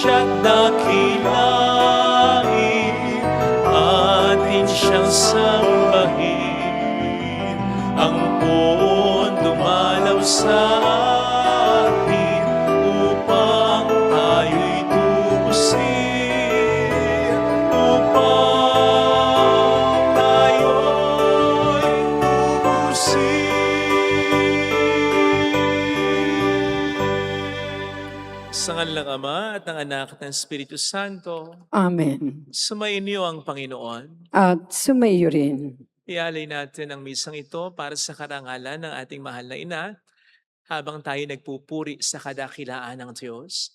siya't dakilain, atin siyang sambahin. Ang poon dumalaw sa atin upang tayo'y tubusin, upang tayo'y tubusin. Sa ngalan ng Ama at ng Anak at ng Espiritu Santo, Amen. sumainyo ang Panginoon. At sumaiyo rin. Ialay natin ang misang ito para sa karangalan ng ating mahal na ina habang tayo nagpupuri sa kadakilaan ng Diyos.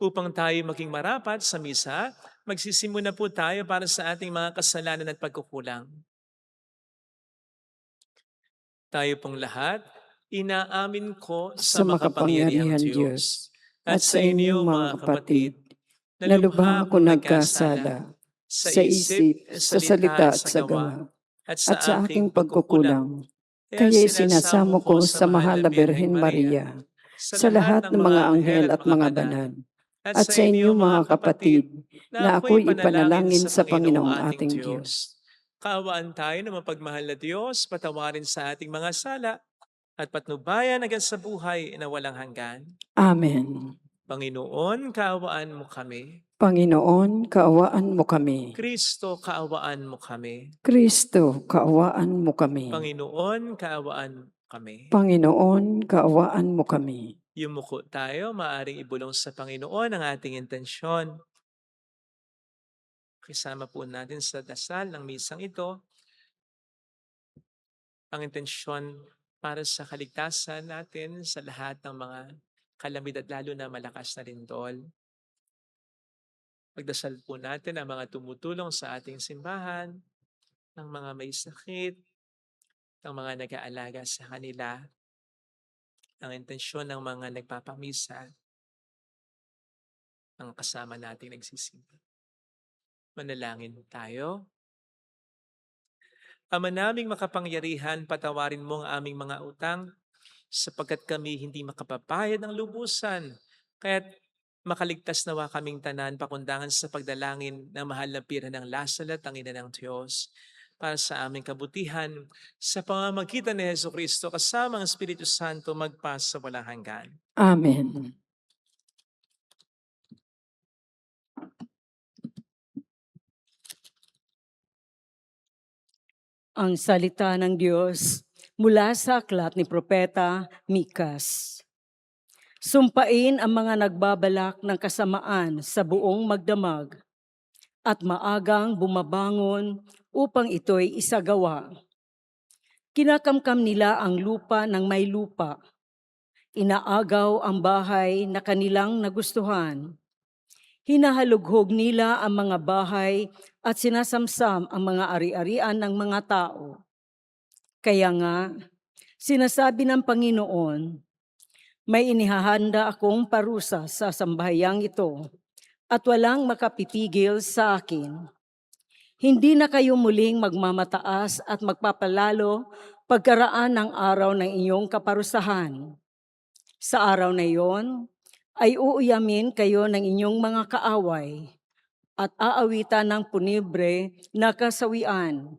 Upang tayo maging marapat sa misa, magsisimula po tayo para sa ating mga kasalanan at pagkukulang. Tayo pong lahat, inaamin ko sa makapangyarihang Diyos at sa inyo mga kapatid, na lubha ako nagkasala sa isip, sa salita at sa gawa, at sa aking pagkukulang. Kaya sinasamo ko sa mahal na Birhen Maria, sa lahat ng mga anghel at mga banal, at sa inyo mga kapatid, na ako'y ipanalangin sa Panginoong ating Diyos. Kaawaan tayo ng mapagmahal na Diyos, patawarin sa ating mga sala, at patnubayan hanggang sa buhay na walang hanggan. Amen. Panginoon, kaawaan mo kami. Panginoon, kaawaan mo kami. Kristo, kaawaan mo kami. Kristo, kaawaan mo kami. Panginoon, kaawaan kami. Panginoon, kaawaan mo kami. Yumuko tayo, maaring ibulong sa Panginoon ang ating intensyon. Kasama po natin sa dasal ng misang ito ang intensyon para sa kaligtasan natin sa lahat ng mga kalamidad, lalo na malakas na lindol. Pagdasal po natin ang mga tumutulong sa ating simbahan, ng mga may sakit, ng mga nag-aalaga sa kanila, ang intensyon ng mga nagpapamisa, ang kasama nating nagsisimba. Manalangin tayo. Ama naming makapangyarihan, patawarin mo ang aming mga utang sapagkat kami hindi makapapayad ng lubusan. Kaya't makaligtas nawa kaming tanan pakundangan sa pagdalangin ng mahal na pira ng Lasalat, ang ina ng Diyos, para sa aming kabutihan sa pamamagitan ni Jesucristo kasama ang Espiritu Santo magpas sa walang hanggan. Amen. Ang salita ng Diyos mula sa aklat ni Propeta Mikas. Sumpain ang mga nagbabalak ng kasamaan sa buong magdamag at maagang bumabangon upang ito'y isagawa. Kinakamkam nila ang lupa ng may lupa. Inaagaw ang bahay na kanilang nagustuhan. Hinahalughog nila ang mga bahay at sinasamsam ang mga ari-arian ng mga tao. Kaya nga, sinasabi ng Panginoon, may inihahanda akong parusa sa sambahayang ito at walang makapipigil sa akin. Hindi na kayo muling magmamataas at magpapalalo pagkaraan ng araw ng inyong kaparusahan. Sa araw na iyon, ay uuyamin kayo ng inyong mga kaaway at aawitan ng punibre na kasawian.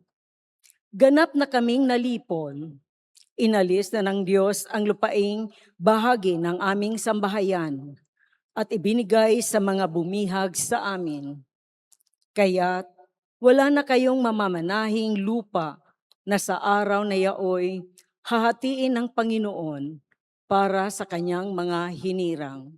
Ganap na kaming nalipon. Inalis na ng Diyos ang lupaing bahagi ng aming sambahayan at ibinigay sa mga bumihag sa amin. Kaya't wala na kayong mamamanahing lupa na sa araw na yaoy hahatiin ng Panginoon para sa kanyang mga hinirang.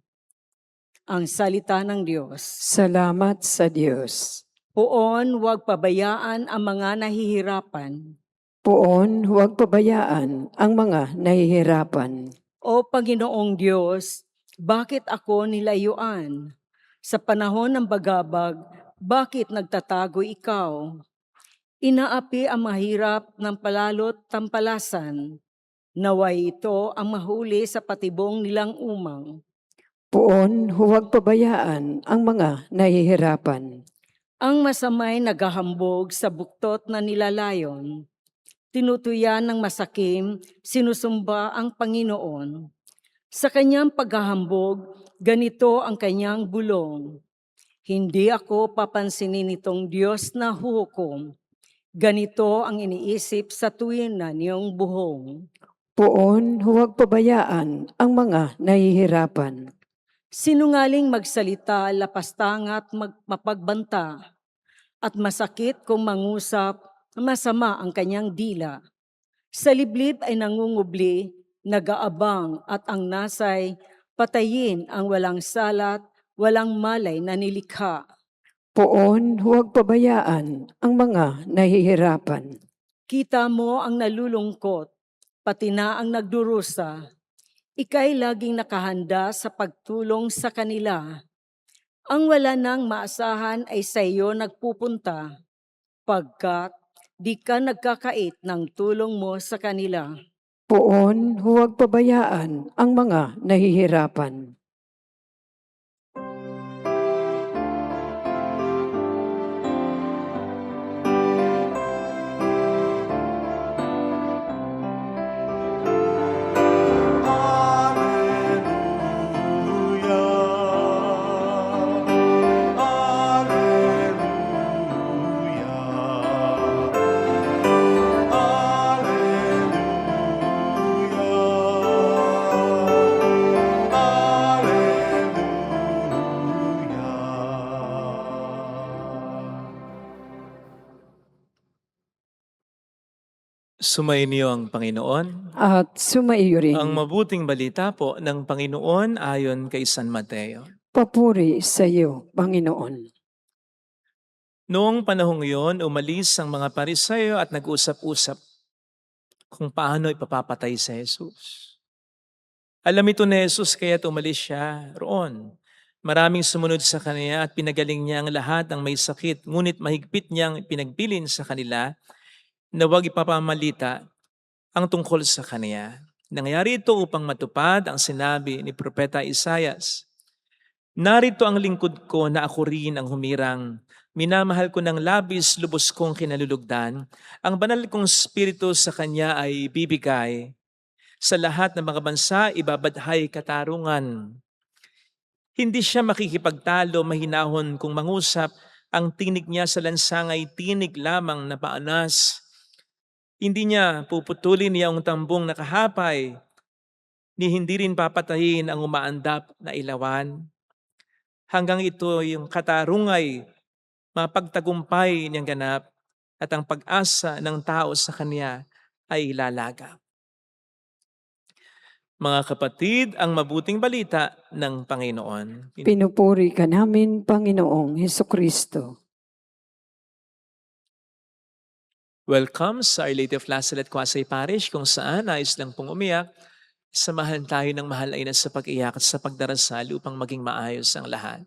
Ang salita ng Diyos. Salamat sa Diyos. Poon, huwag pabayaan ang mga nahihirapan. Poon, huwag pabayaan ang mga nahihirapan. O Panginoong Diyos, bakit ako nilayuan? Sa panahon ng bagabag, bakit nagtatago ikaw? Inaapi ang mahirap ng palalot tampalasan. Naway ito ang mahuli sa patibong nilang umang. Poon, huwag pabayaan ang mga nahihirapan. Ang masamay naghahambog sa buktot na nilalayon. Tinutuyan ng masakim, sinusumba ang Panginoon. Sa kanyang paghahambog, ganito ang kanyang bulong. Hindi ako papansinin nitong Diyos na huhukom. Ganito ang iniisip sa tuwin na niyong buhong. Poon, huwag pabayaan ang mga nahihirapan. Sinungaling magsalita, lapastangat, mapagbanta, at masakit kung mangusap, masama ang kanyang dila. Sa liblib ay nangungubli, nag-aabang at ang nasay, patayin ang walang salat, walang malay na nilikha. Poon, huwag pabayaan ang mga nahihirapan. Kita mo ang nalulungkot, pati na ang nagdurusa. Ika'y laging nakahanda sa pagtulong sa kanila. Ang wala nang maasahan ay sa iyo nagpupunta, pagkat di ka nagkakait ng tulong mo sa kanila. Poon, huwag pabayaan ang mga nahihirapan. Sumainyo ang Panginoon. At sumaiyo rin. Ang mabuting balita po ng Panginoon ayon kay San Mateo. Papuri sa iyo, Panginoon. Noong panahong iyon, umalis ang mga Pariseo at nag-usap-usap kung paano ipapapatay si Jesus. Alam ito ni Jesus kaya't umalis siya roon. Maraming sumunod sa kanya at pinagaling niya ang lahat ng may sakit, ngunit mahigpit niyang pinagbilin sa kanila na huwag ipapamalita ang tungkol sa kanya. Nangyari ito upang matupad ang sinabi ni Propeta Isaias. Narito ang lingkod ko na ako rin ang humirang. Minamahal ko ng labis, lubos kong kinalulugdan. Ang banal kong spirito sa kanya ay bibigay. Sa lahat ng mga bansa, ibabadhay katarungan. Hindi siya makikipagtalo, mahinahon kung mangusap. Ang tinig niya sa lansang ay tinig lamang na paanas. Hindi niya puputulin niyang tambong nakahapay, ni hindi rin papatayin ang umaandap na ilawan. Hanggang ito yung katarungay, mapagtagumpay niyang ganap at ang pag-asa ng tao sa kanya ay ilalaga. Mga kapatid, ang mabuting balita ng Panginoon. Pinupuri ka namin, Panginoong Hesukristo. Welcome sa Our Lady of Lazaret Quasay Parish kung saan nais lang pong umiyak. Samahan tayo ng mahal ay sa pag-iyak at sa pagdarasal upang maging maayos ang lahat.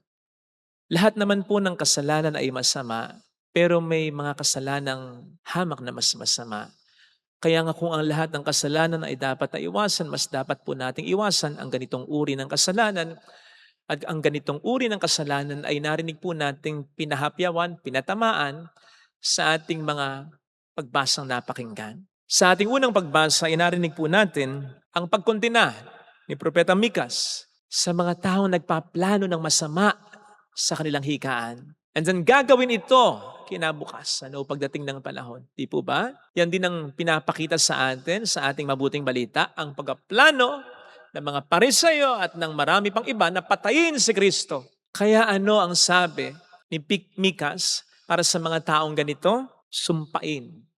Lahat naman po ng kasalanan ay masama, pero may mga kasalanang hamak na mas masama. Kaya nga kung ang lahat ng kasalanan ay dapat na iwasan, mas dapat po nating iwasan ang ganitong uri ng kasalanan. At ang ganitong uri ng kasalanan ay narinig po nating pinahapyawan, pinatamaan sa ating mga pagbasang napakinggan. Sa ating unang pagbasa, inarinig po natin ang pagkondena ni Propeta Mikas sa mga taong nagpaplano ng masama sa kanilang hikaan. And then gagawin ito kinabukasan o pagdating ng panahon. Di po ba? Yan din ang pinapakita sa atin sa ating mabuting balita, ang pagpaplano ng mga Pariseo at ng marami pang iba na patayin si Kristo. Kaya ano ang sabi ni Mikas para sa mga taong ganito? Sumpain.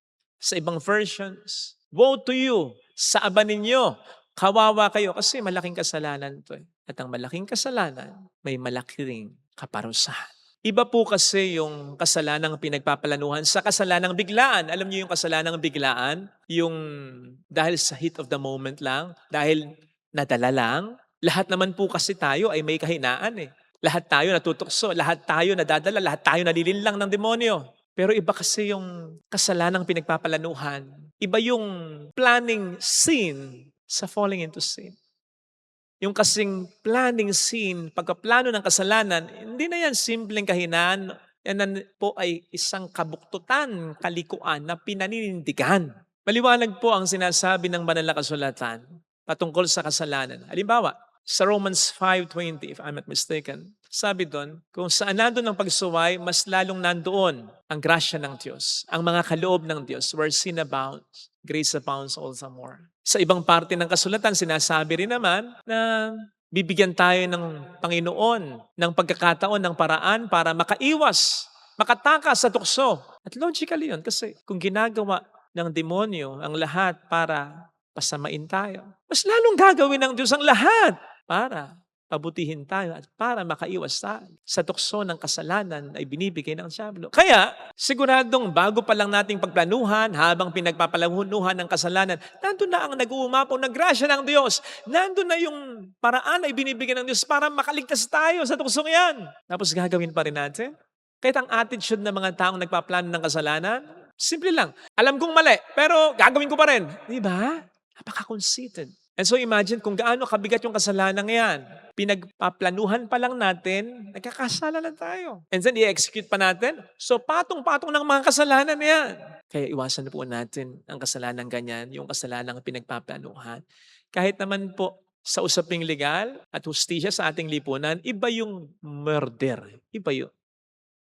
Sa ibang versions, woe to you, saaban ninyo, kawawa kayo kasi malaking kasalanan to. At ang malaking kasalanan, may malaki ring kaparusahan. Iba po kasi yung kasalanang pinagpapalanuhan sa kasalanang biglaan. Alam niyo yung kasalanang biglaan? Yung dahil sa heat of the moment lang, dahil nadala lang. Lahat naman po kasi tayo ay may kahinaan eh. Lahat tayo natutukso, lahat tayo nadadala, lahat tayo nalilinlang ng demonyo. Pero iba kasi yung kasalanang pinagpapalanuhan. Iba yung planning sin sa falling into sin. Yung kasing planning sin, pagkaplano ng kasalanan, hindi na yan simpleng kahinaan. Yan po ay isang kabuktutan, kalikuan na pinaninindigan. Maliwanag po ang sinasabi ng banal na kasulatan patungkol sa kasalanan. Halimbawa, sa Romans 5:20, if I'm not mistaken, Sabi doon, kung saan nandoon ang pagsuway, mas lalong nandoon ang grasya ng Diyos, ang mga kaloob ng Diyos. Where sin abounds, grace abounds all the more. Sa ibang parte ng kasulatan, sinasabi rin naman na bibigyan tayo ng Panginoon ng pagkakataon, ng paraan para makaiwas, makatakas sa tukso. At logically yun, kasi kung ginagawa ng demonyo ang lahat para pasamain tayo, mas lalong gagawin ng Diyos ang lahat para pabutihin tayo at para makaiwas tayo sa tukso ng kasalanan ay binibigay ng diablo. Kaya, siguradong bago pa lang nating pagplanuhan, habang pinagpapalahunuhan ng kasalanan, nandun na ang nag-uumapaw na grasya ng Diyos. Nandun na yung paraan ay binibigay ng Diyos para makaligtas tayo sa tuksong yan. Tapos gagawin pa rin natin. Kahit ang attitude ng mga taong nagpaplano ng kasalanan, simple lang. Alam kong mali, pero gagawin ko pa rin. Di ba? Napaka-conceited. And so imagine kung gaano kabigat yung kasalanan yan. Pinagpaplanuhan pa lang natin, nagkakasala na tayo. And then i-execute pa natin. So patong-patong ng mga kasalanan yan. Kaya iwasan po natin ang kasalanan ganyan, yung kasalanan pinagpaplanuhan. Kahit naman po sa usaping legal at hustisya sa ating lipunan, iba yung murder. Iba yun.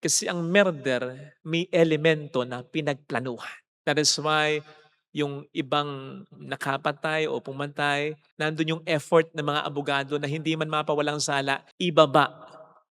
Kasi ang murder may elemento na pinagplanuhan. That is why yung ibang nakapatay o pumatay, nandun yung effort ng mga abogado na hindi man mapawalang sala, ibaba.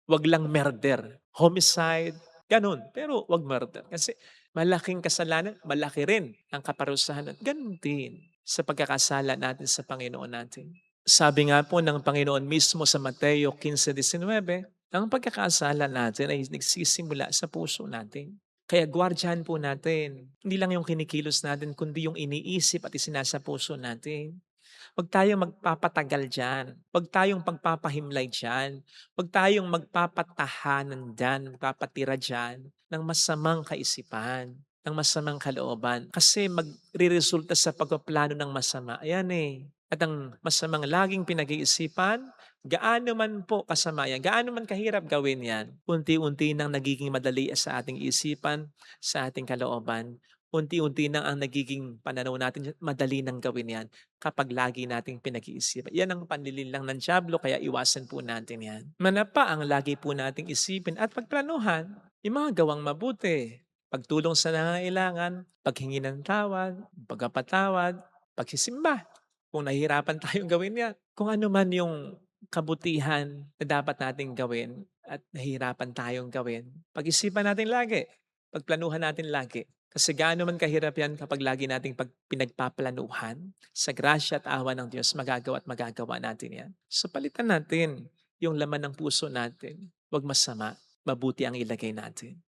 Wag lang murder. Homicide, ganun. Pero wag murder. Kasi malaking kasalanan, malaki rin ang kaparusahan. At ganun din sa pagkakasala natin sa Panginoon natin. Sabi nga po ng Panginoon mismo sa Mateo 15:19, ang pagkakasala natin ay nagsisimula sa puso natin. Kaya gwardiyahan po natin. Hindi lang yung kinikilos natin, kundi yung iniisip at isinasa puso natin. Huwag tayong magpapatagal dyan. Huwag tayong pagpapahimlay dyan. Huwag tayong magpapatahanan dyan, magpapatira dyan ng masamang kaisipan, ng masamang kalooban. Kasi magre-resulta sa pagpaplano ng masama. Ayan eh. At ang masamang laging pinag-iisipan, gaano man po kasama yan, gaano man kahirap gawin yan, unti-unti nang nagiging madali sa ating isipan, sa ating kalooban, unti-unti nang ang nagiging pananaw natin, madali nang gawin yan kapag lagi nating pinag-iisipan. Yan ang panlilinlang ng diablo, kaya iwasan po natin yan. Manapa ang lagi po nating isipin at pagplanuhan, yung mga gawang mabuti, pagtulong sa nangangailangan, paghingi ng tawad, pagpapatawad, pagsisimba. Kung nahihirapan tayong gawin yan, kung ano man yung kabutihan na dapat nating gawin at nahihirapan tayong gawin, pag-isipan natin lagi, pagplanuhan natin lagi. Kasi gaano man kahirap yan kapag lagi nating pinagpaplanuhan, sa grasya at awa ng Diyos, magagawa at magagawa natin yan. So palitan natin yung laman ng puso natin. Huwag masama, mabuti ang ilagay natin.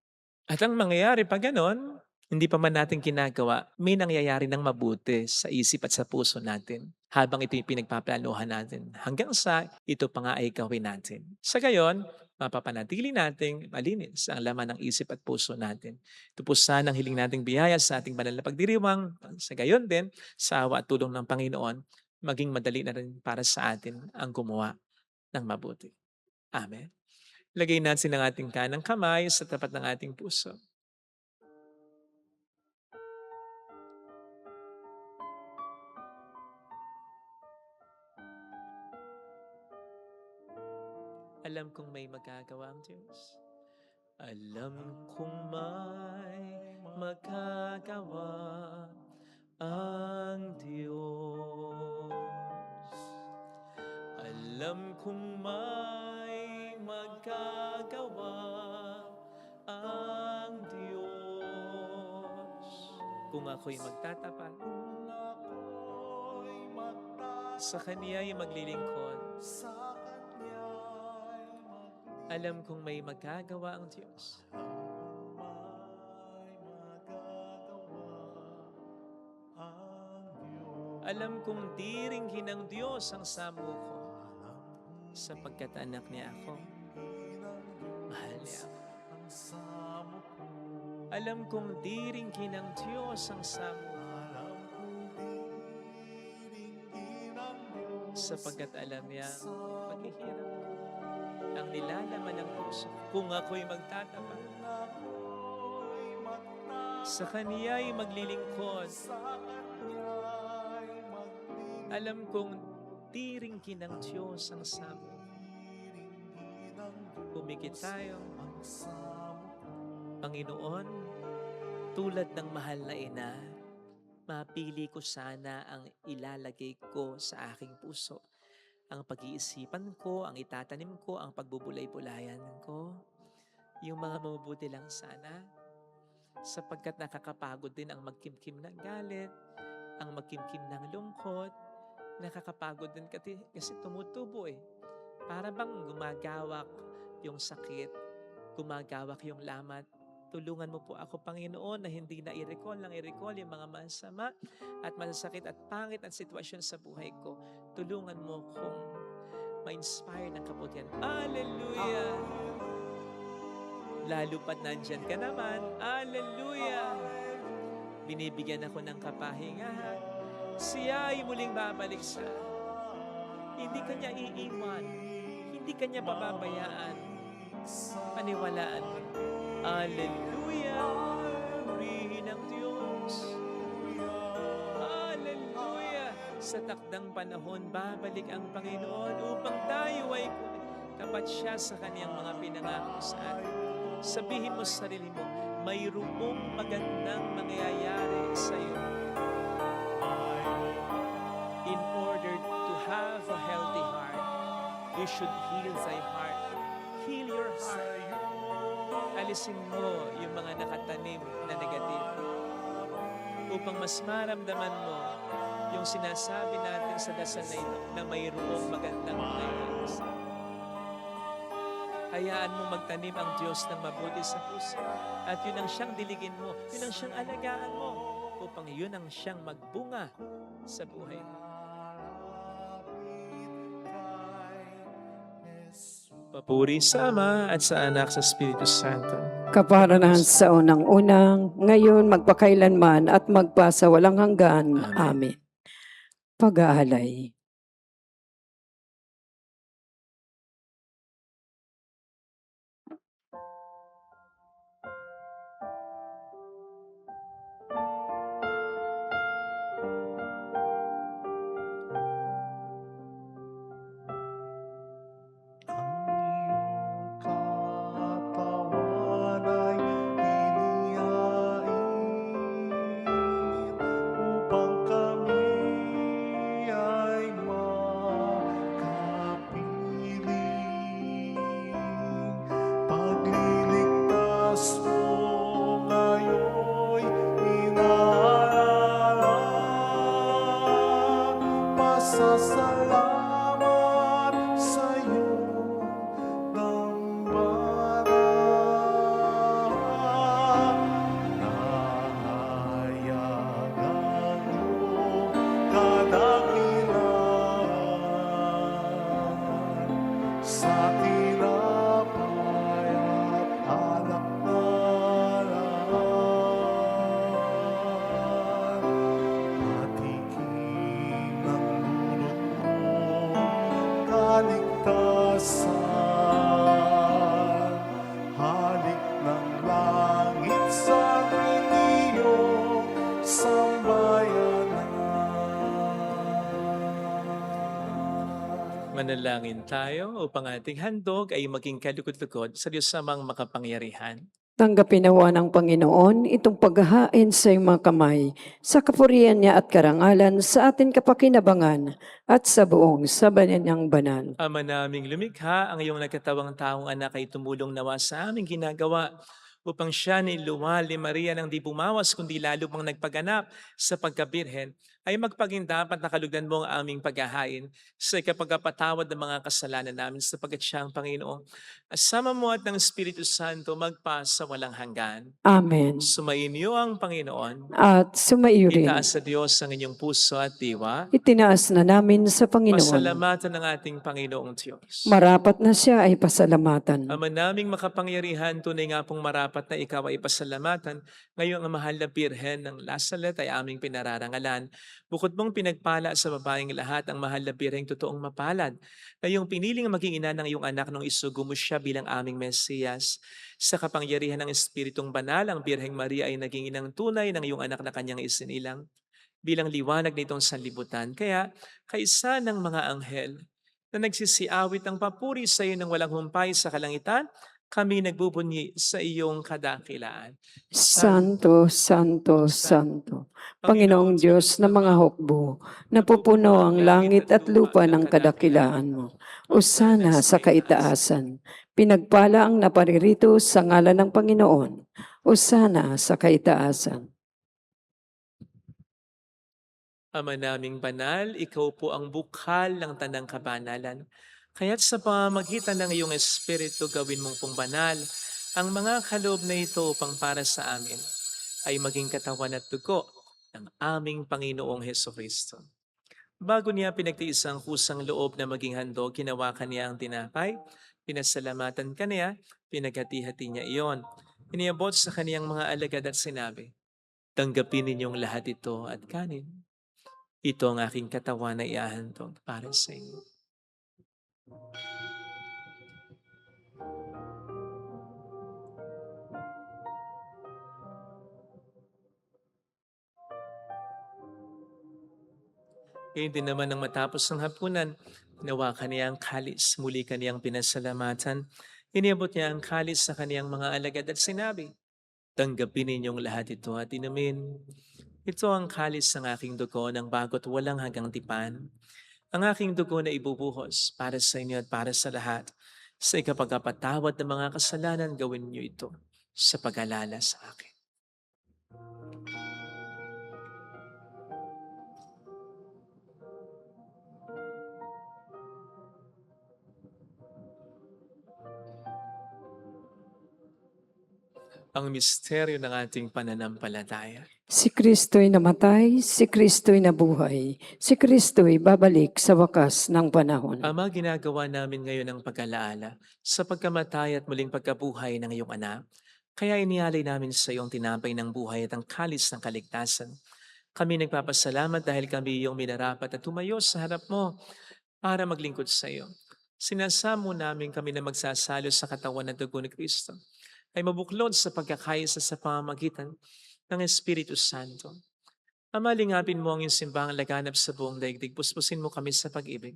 At ang mangyayari pag ganon, hindi pa man natin ginagawa, may nangyayari ng mabuti sa isip at sa puso natin habang ito yung pinagpaplanuhan natin. Hanggang sa ito pa nga ay gawin natin. Sa gayon, mapapanatili nating malinis ang laman ng isip at puso natin. Ito po sana ang hiling nating biyaya sa ating banal na pagdiriwang. Sa gayon din, sa awa at tulong ng Panginoon, maging madali na rin para sa atin ang gumawa ng mabuti. Amen. Lagay natin ang ating kanang kamay sa tapat ng ating puso. Alam kong may magagawa ang Diyos. Alam kong may magagawa ang Diyos. Alam kong may magagawa ang Diyos. Kung ako'y magtatapat, sa Kaniya'y maglilingkod, alam kong may magagawa ang Diyos. Alam kong diringgin ng Diyos ang samo ko, sapagkat anak niya ako. Mahal niya ako. Alam kong diringgin ng Diyos ang samo ko, sapagkat alam niya maghihirap ang nilalaman ng puso. Kung ako'y magtatapat, sa Kaniya'y maglilingkod, alam kong diringgin ng Diyos ang samo. Pumikit tayo. Panginoon, tulad ng mahal na ina, mapili ko sana ang ilalagay ko sa aking puso. Ang pag-iisipan ko, ang itatanim ko, ang pagbubulay-bulayan ko. Yung mga mabubuti lang sana. Sapagkat nakakapagod din ang magkimkim ng galit, ang magkimkim ng lungkot. Nakakapagod din kasi tumutubo eh. Para bang gumagawak yung sakit, gumagawak yung lamat. Tulungan mo po ako, Panginoon, na hindi na i-recall yung mga masama at masasakit at pangit ang sitwasyon sa buhay ko. Tulungan mo kong ma-inspire ng kabutihan. Hallelujah! Lalo pat nandyan ka naman. Hallelujah! Binibigyan ako ng kapahingahan. Siya ay muling babalik sa hindi kanya iiwan. Hindi kanya pababayaan. Paniwalaan mo. Hallelujah! Purihin ang Diyos. Hallelujah! Sa takdang panahon, babalik ang Panginoon upang tayo ay tapat siya sa kaniyang mga pinangako sa atin. Sabihin mo sa sarili mo, mayroong magandang mangyayari sa iyo. In order to have a healthy heart, you should heal thy heart. Heal your heart. Alisin mo yung mga nakatanim na negative upang mas maramdaman mo yung sinasabi natin sa dasal na ito na mayroong magandang mangyayari sa iyo. Hayaan mo magtanim ang Diyos ng mabuti sa puso at yun ang siyang diligin mo, yun ang siyang alagaan mo upang yun ang siyang magbunga sa buhay mo. Papuri sa Ama at sa Anak sa Espiritu Santo. Kaparanahan sa unang-unang, ngayon magpakailanman at magpasa walang hanggan. Amen. Pag-aalay. Salamat sa'yo ng banal. Nahayagan mo kadakilan sa tinapay at alak na patikim ng dulot mo kaligtasan, halik ng langit sa iyong sambayanan. Manalangin tayo upang ating handog ay maging kalugod-lugod sa Diyos samang makapangyarihan. Tanggapin nawa ng Panginoon itong paghahain sa iyong mga kamay, sa kapurihan niya at karangalan sa ating kapakinabangan at sa buong sabayan niyang banal. Ama naming lumikha, ang iyong nagkatawang taong anak ay tumulong nawa sa aming ginagawa upang siya ni luwal ni Maria nang di bumawas kundi lalo pang nagpaganap sa pagkabirhen ay magpagindapat na kalugdan mo ang aming paghahain sa ikapagpatawad ng mga kasalanan namin sapagkat siya ang Panginoon. Asama mo at ng Espiritu Santo magpa sa walang hanggan. Amen. Sumainyo ang Panginoon. At sumaiyo rin. Itaas sa Diyos ang inyong puso at diwa. Itinaas na namin sa Panginoon. Pasalamatan ng ating Panginoong Diyos. Marapat na siya ay pasalamatan. Ama naming makapangyarihan, tunay nga pong marapat na ikaw ay pasalamatan. Ngayong ang mahal na Birhen ng Lazaret ay aming pinararangalan. Bukod mong pinagpala sa babaeng lahat, ang mahal na Birheng totoong mapalad. Na iyong piniling maging ina ng iyong anak nung isugo mo siya bilang aming Mesiyas. Sa kapangyarihan ng Espiritong Banal, ang Birheng Maria ay naging inang tunay ng iyong anak na kanyang isinilang bilang liwanag nitong sanlibutan. Kaya, kaisa ng mga anghel, na nagsisiawit ng papuri sa iyo ng walang humpay sa kalangitan, kami nagbubunyi sa iyong kadakilaan. Santo, Santo, Santo, Panginoong Diyos ng mga hukbo, napupuno ang langit at lupa ng kadakilaan mo. Osana sa kaitaasan, pinagpala ang naparirito sa ngalan ng Panginoon. Osana sa kaitaasan. Ama naming banal, ikaw po ang bukal ng tanang kabanalan. Kaya't sa pamamagitan ng iyong Espiritu gawin mong pong banal, ang mga kaloob na ito pang para sa amin ay maging katawan at dugo ng aming Panginoong Hesukristo. Bago niya pinagtiis ang kusang loob na maging handog, kinawakan niya ang tinapay, pinasalamatan kaniya, pinaghati-hati niya iyon. Iniabot sa kaniyang mga alagad at sinabi, "Tanggapin ninyong lahat ito at kanin. Ito ang aking katawan na iahandog para sa inyo." Ngayon din naman nang matapos ng hapunan, hinawakan niya ang kalis, muli kaniyang pinasalamatan. Iniabot niya ang kalis sa kaniyang mga alagad at sinabi, "Tanggapin ninyong lahat ito at inumin. Ito ang kalis ng aking dugo ng bago't walang hanggang tipan. Ang aking dugo na ibubuhos para sa inyo at para sa lahat. Sa ikapagpatawad ng mga kasalanan, gawin niyo ito sa pag-alala sa akin." Ang misteryo ng ating pananampalataya. Si Kristo'y namatay, si Kristo'y nabuhay, si Kristo'y babalik sa wakas ng panahon. Ama, ginagawa namin ngayon ang pag-alaala sa pagkamatay at muling pagkabuhay ng iyong anak. Kaya inialay namin sa iyong tinapay ng buhay at ang kalis ng kaligtasan. Kami nagpapasalamat dahil kami iyong minarapat at tumayo sa harap mo para maglingkod sa iyo. Sinasamo namin kami na magsasalo sa katawan at dugo ni Kristo ay mabuklod sa pagkakaisa sa pamamagitan ng Espiritu Santo. Ama, lingapin mo ang iyong simbahang laganap sa buong daigdig. Puspusin mo kami sa pag-ibig.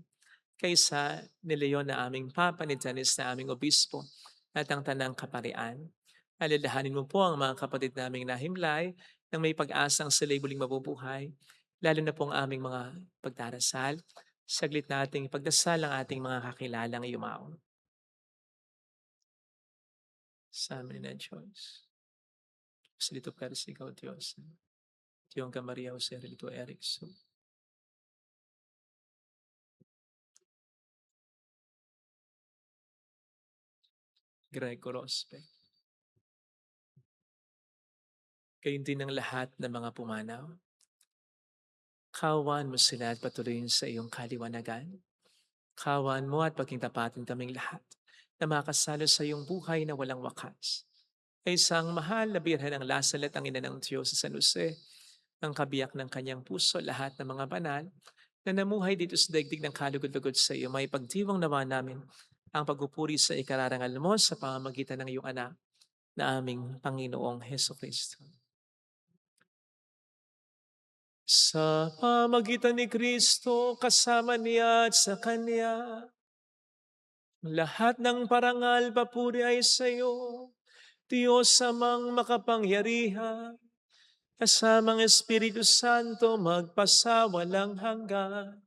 Kaysa ni Leon na aming Papa, ni Janice na aming Obispo, at ang Tanang Kaparian. Alalahanin mo po ang mga kapatid naming nahimlay nang may pag-asang sila'y muling mabubuhay, lalo na po ang aming mga pagdarasal. Saglit nating ipagdasal ang ating mga kakilalang yumaon. Sa amin na Diyos. Salito persigaw Diyos. Diyong ka Maria Jose Relito Ericso. Greco Rospe. Kayong din ang lahat ng mga pumanaw. Kawan mo sila at patuloyin sa iyong kaliwanagan. Kawan mo at pagkingtapatin kaming lahat na makasalo sa iyong buhay na walang wakas. Ay isang mahal na birhen ang lasal at ang ina ng Diyos sa San Jose, ang kabiyak ng kanyang puso, lahat ng mga banal na namuhay dito sa daigdig ng kalugod-lugod sa iyo. May pagdiwang naman namin ang pagpupuri sa ikararangal mo sa pamamagitan ng iyong anak na aming Panginoong Hesukristo. Sa pamamagitan ni Kristo, kasama niya at sa Kanya, lahat ng parangal, papuri ay sa iyo, Diyos amang makapangyarihan, kasamang Espiritu Santo, magpasawalang hanggan.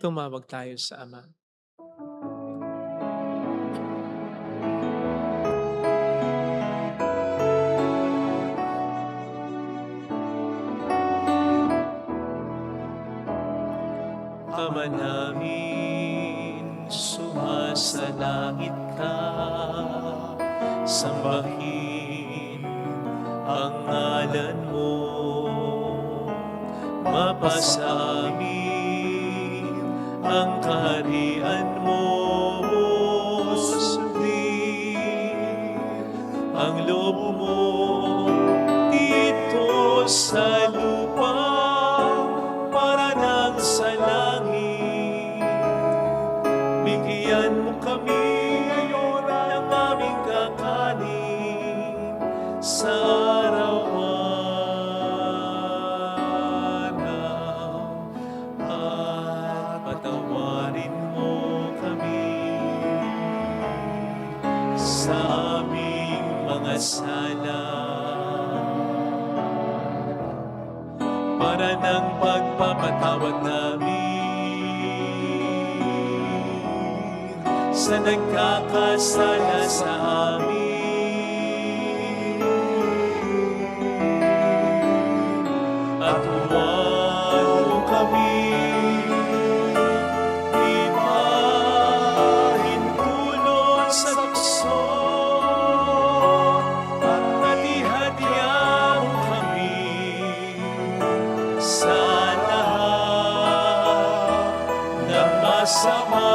Tumawag tayo sa Ama. Ama namin, sumasalangit ka, sambahin ang ngalan mo, mapasamin ang kaharian mo, sundin ang loob mo dito sa lupa. bigyan mo kami ngayon ng aming kakanin sa araw-araw. At patawarin mo kami sa aming mga sala, para ng pagpapatawad namin sa nagkakasala sa amin. At huwag mo kami ipahintulot sa tukso, at hati-hatian mo kami sa lahat ng masama.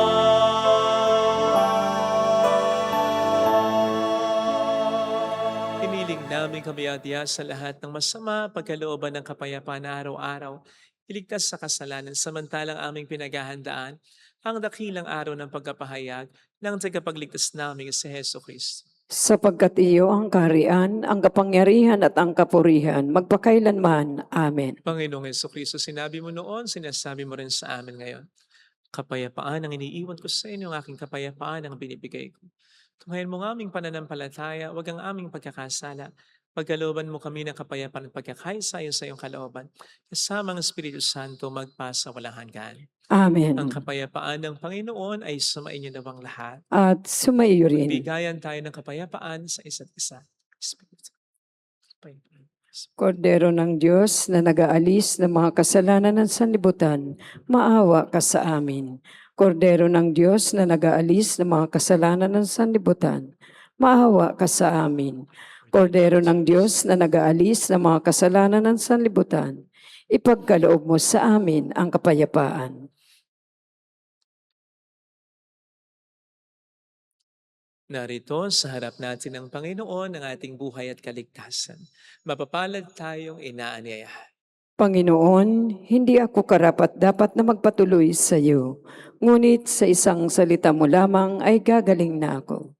Piniling namin kabayatiya sa lahat ng masama, pagkalooban ng kapayapaan na araw-araw, iligtas sa kasalanan, samantalang aming pinaghahandaan ang dakilang araw ng pagkapahayag ng tagapagligtas namin si Heso Kristo. Sapagkat iyo ang kaharian, ang kapangyarihan at ang kapurihan, magpakailanman. Amen. Panginoong Heso Kristo, sinabi mo noon, sinasabi mo rin sa amin ngayon. Kapayapaan ang iniiwan ko sa inyo, ang aking kapayapaan ang binibigay ko. Tunghayan mo ng aming pananampalataya, wag ang aming pagkakasala. Pagkalooban mo kami ng kapayapaan at pagkakaisa sa iyong kalooban. Kasama ang Espiritu Santo magpasa walang hanggan. Amen. Ang kapayapaan ng Panginoon ay sumainyo nawang lahat. At sumaiyo rin. Bigayan tayo ng kapayapaan sa isa't isa. Espiritu. Kapayapaan. Kordero ng Diyos na nag-aalis ng mga kasalanan ng sanlibutan, maawa ka sa amin. Kordero ng Diyos na nag-aalis ng mga kasalanan ng sanlibutan, maawa ka sa amin. Kordero ng Diyos na nag-aalis ng mga kasalanan ng sanlibutan, ipagkaloob mo sa amin ang kapayapaan. Narito sa harap natin ng Panginoon ang ating buhay at kaligtasan. Mapapalad tayong inaanyayahan. Panginoon, hindi ako karapat-dapat na magpatuloy sa iyo, ngunit sa isang salita mo lamang ay gagaling na ako.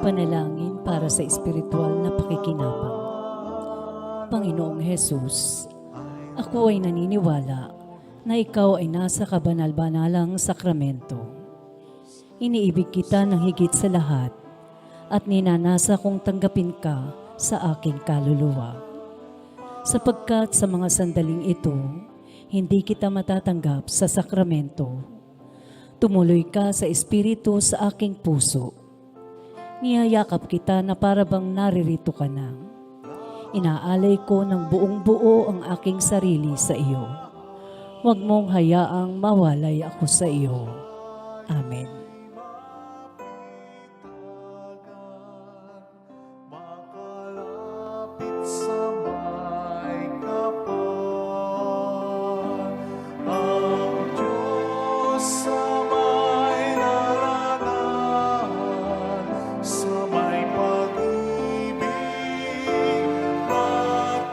Panalangin para sa espiritual na pakikinabang. Panginoong Hesus, ako ay naniniwala na ikaw ay nasa kabanal-banalang sakramento. Iniibig kita ng higit sa lahat at ninanasa kong tanggapin ka sa aking kaluluwa. Sapagkat sa mga sandaling ito, hindi kita matatanggap sa sakramento. Tumuloy ka sa espiritu sa aking puso. Niyayakap kita na para bang naririto ka na. Inaalay ko ng buong buo ang aking sarili sa iyo. Huwag mong hayaang mawalay ako sa iyo. Amen. Makalapit sa may kapal, ang Diyos sa may naranahan, sa may pag-ibig na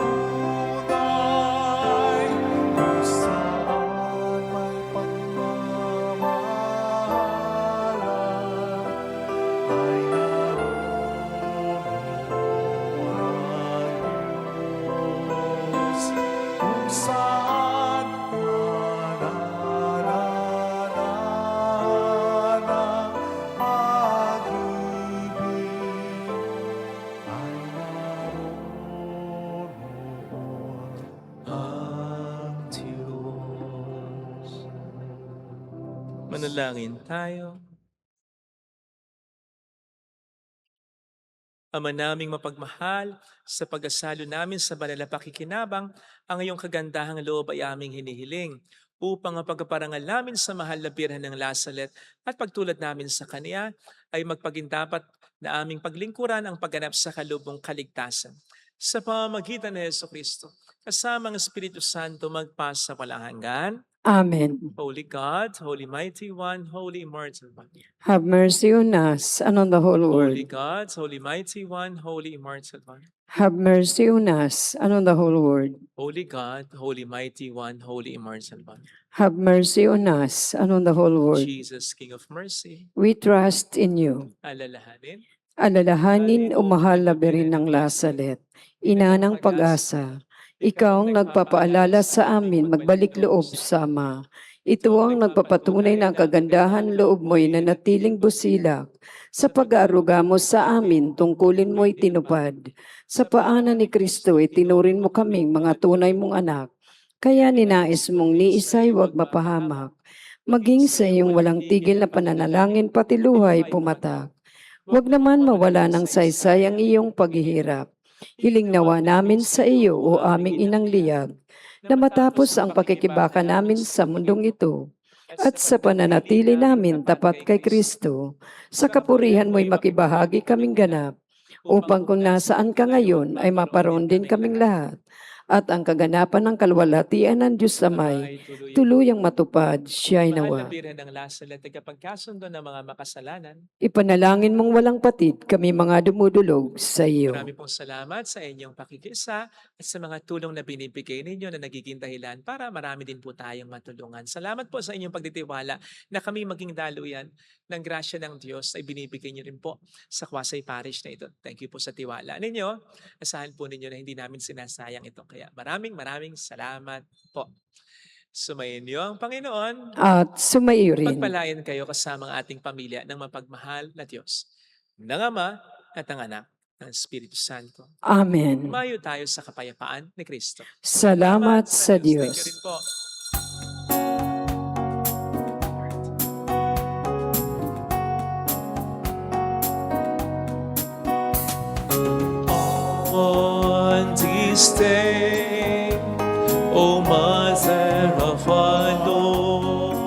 tunay, kung saan may pagmamahalan, ay naroon ang Diyos, kung saan nananalanan ang pag-ibig, ay naroon Ang Diyos. Manalangin tayo. Ama naming mapagmahal, sa pag-asalo namin sa banal na pakikinabang, ang iyong kagandahang loob ay aming hinihiling upang ang pagpaparangal namin sa mahal na Birhen ng Lasalet at pagtulad namin sa Kaniya ay magpagindapat na aming paglingkuran ang pagganap sa kalubong kaligtasan. Sa pamamagitan ni Jesucristo, kasama ang Espiritu Santo magpasa walang hanggan. Amen. Holy God, Holy Mighty One, Holy Immortal One. Have mercy on us and on the whole Holy world. God, Holy Mighty One, Holy Immortal One. Have mercy on us and on the whole world. Holy God, Holy Mighty One, Holy Immortal One. Have mercy on us and on the whole world. Jesus, King of Mercy, We trust in you. alalahanin, Alalahanin o mahal na Birhen ng Lasalet, ina ng pag-asa, ikaw ang nagpapaalala sa amin magbalik loob sa Ama. Ito ang nagpapatunay na ang kagandahan loob mo'y nanatiling busilak. Sa pag-aaruga mo sa amin, tungkulin mo'y tinupad. Sa paanan ni Kristo ay tinurin mo kaming mga tunay mong anak. Kaya ninais mong ni isa'y huwag mapahamak. Maging sa iyong walang tigil na pananalangin pati luhay pumatak. Huwag naman mawala ng saysay ang iyong paghihirap. Hiling nawa namin sa iyo o aming inang liyag, na matapos ang pakikibaka namin sa mundong ito, at sa pananatili namin tapat kay Kristo, sa kapurihan mo'y makibahagi kaming ganap, upang kung nasaan ka ngayon ay maparoon din kaming lahat, at ang kaganapan ng kalwalhatian ng Diyos Amay, tuluyang matupad siya'y mahal na nawa. Birhen ng Lasalet, tagapagkasundo ng mga makasalanan. Ipanalangin mong walang patid kami mga dumudulog sa iyo. Marami pong salamat sa inyong pakikisa at sa mga tulong na binibigay ninyo na nagiging dahilan para marami din po tayong matulungan. Salamat po sa inyong pagtitiwala na kami maging daluyan ng grasya ng Diyos ay binibigay niyo rin po sa Kwasay Parish na ito. Thank you po sa tiwala ninyo. Asahan po ninyo na hindi namin sinasayang ito. Kaya maraming salamat po. Sumayin niyo ang Panginoon. At sumaiyo rin. Pagpalain kayo kasama ang ating pamilya ng mapagmahal na Diyos, ng Ama at ng Anak, ng Espiritu Santo. Amen. Tumayo tayo sa kapayapaan ni Kristo. Salamat sa Thank you Diyos. rin po. On this day, O Mother of our Lord,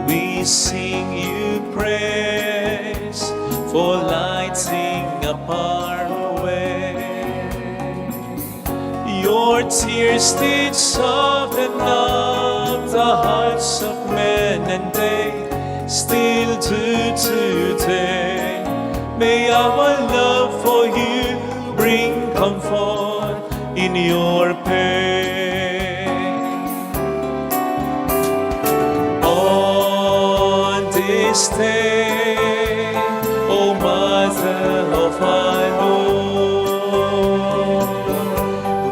we sing you praise for lighting up our way. Your tears did soften up the hearts of men, and they still do today. May our love for you bring comfort in your pain. On this day, O Mother of our Lord,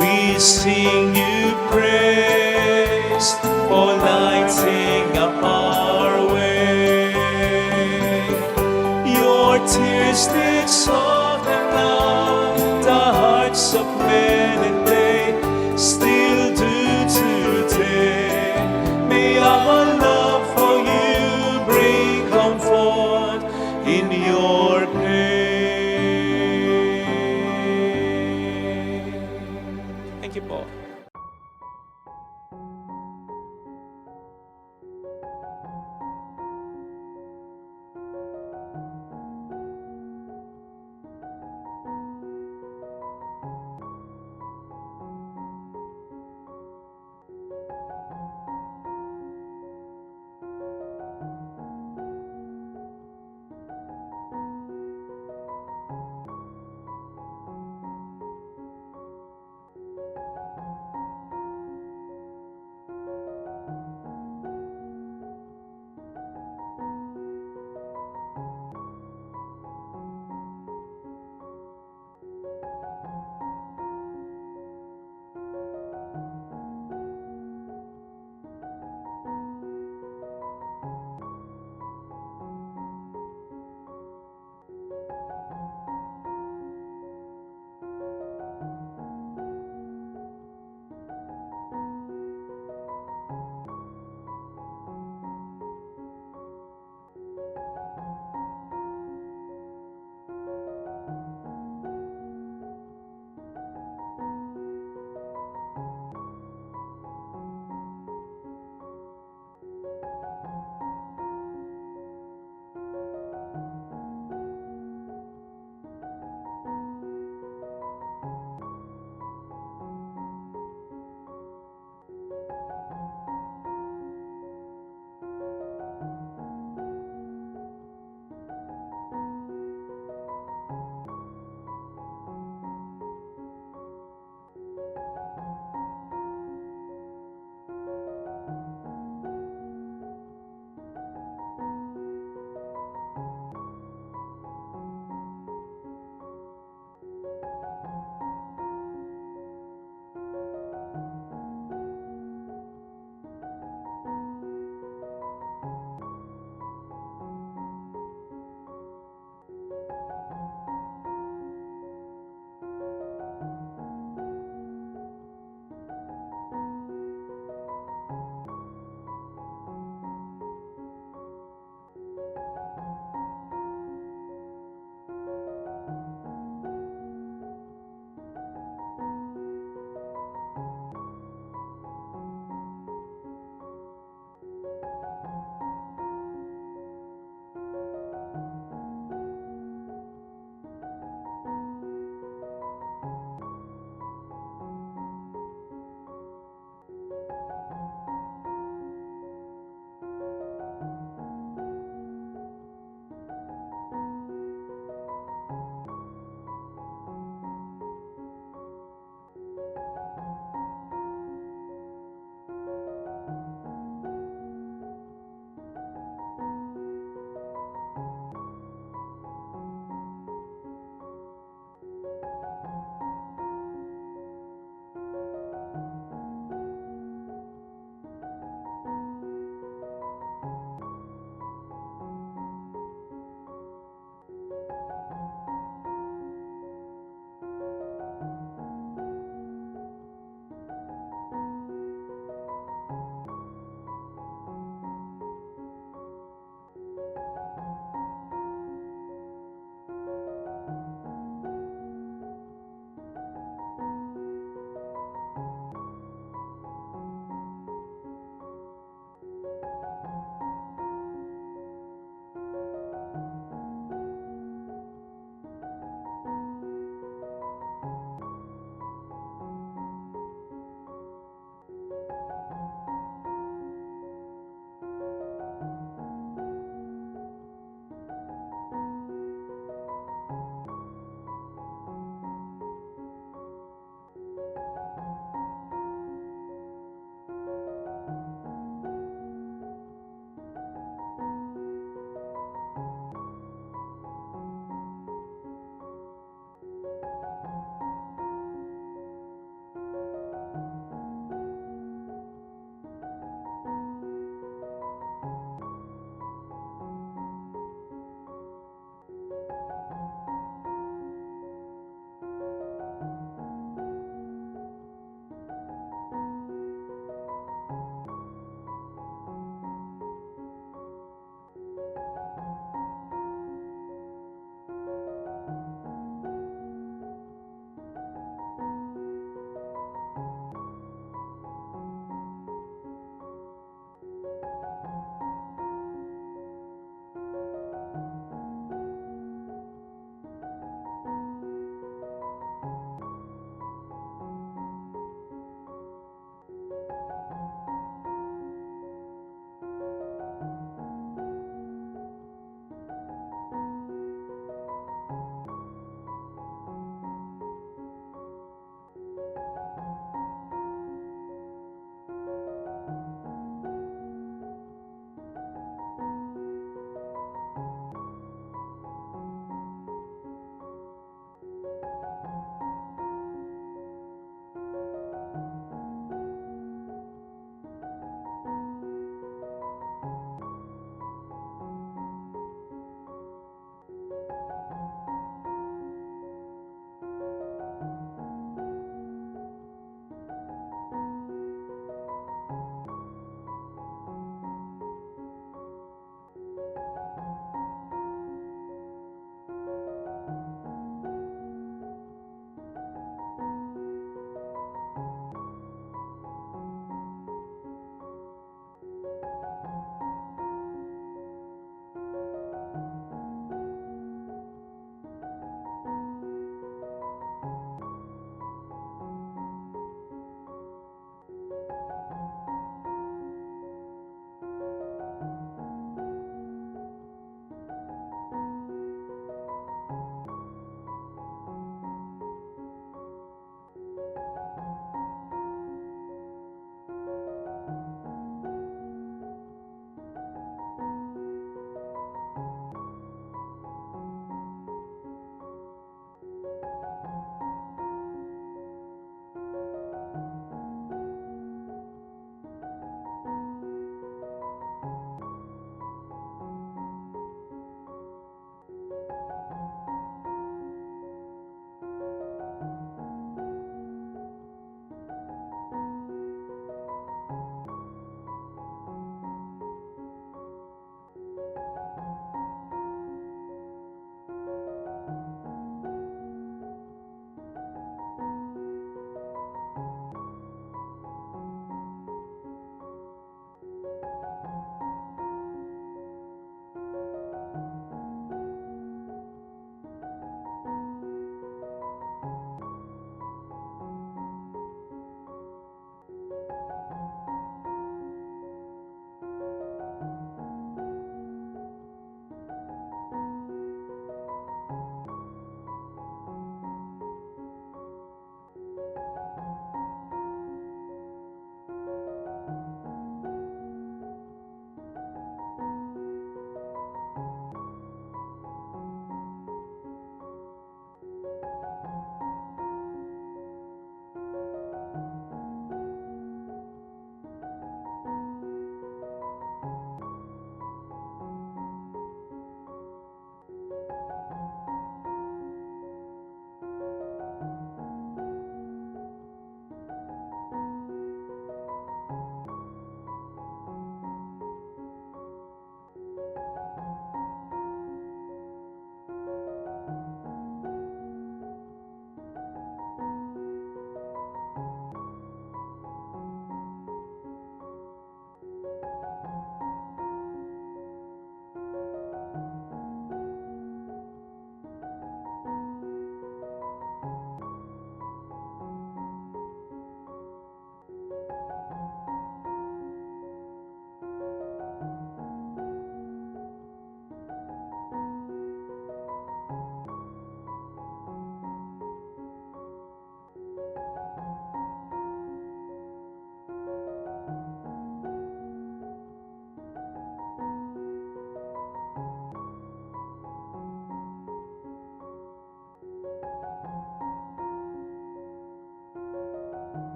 we sing you praise for lighting up our way. Your tears did soften up the hearts of men,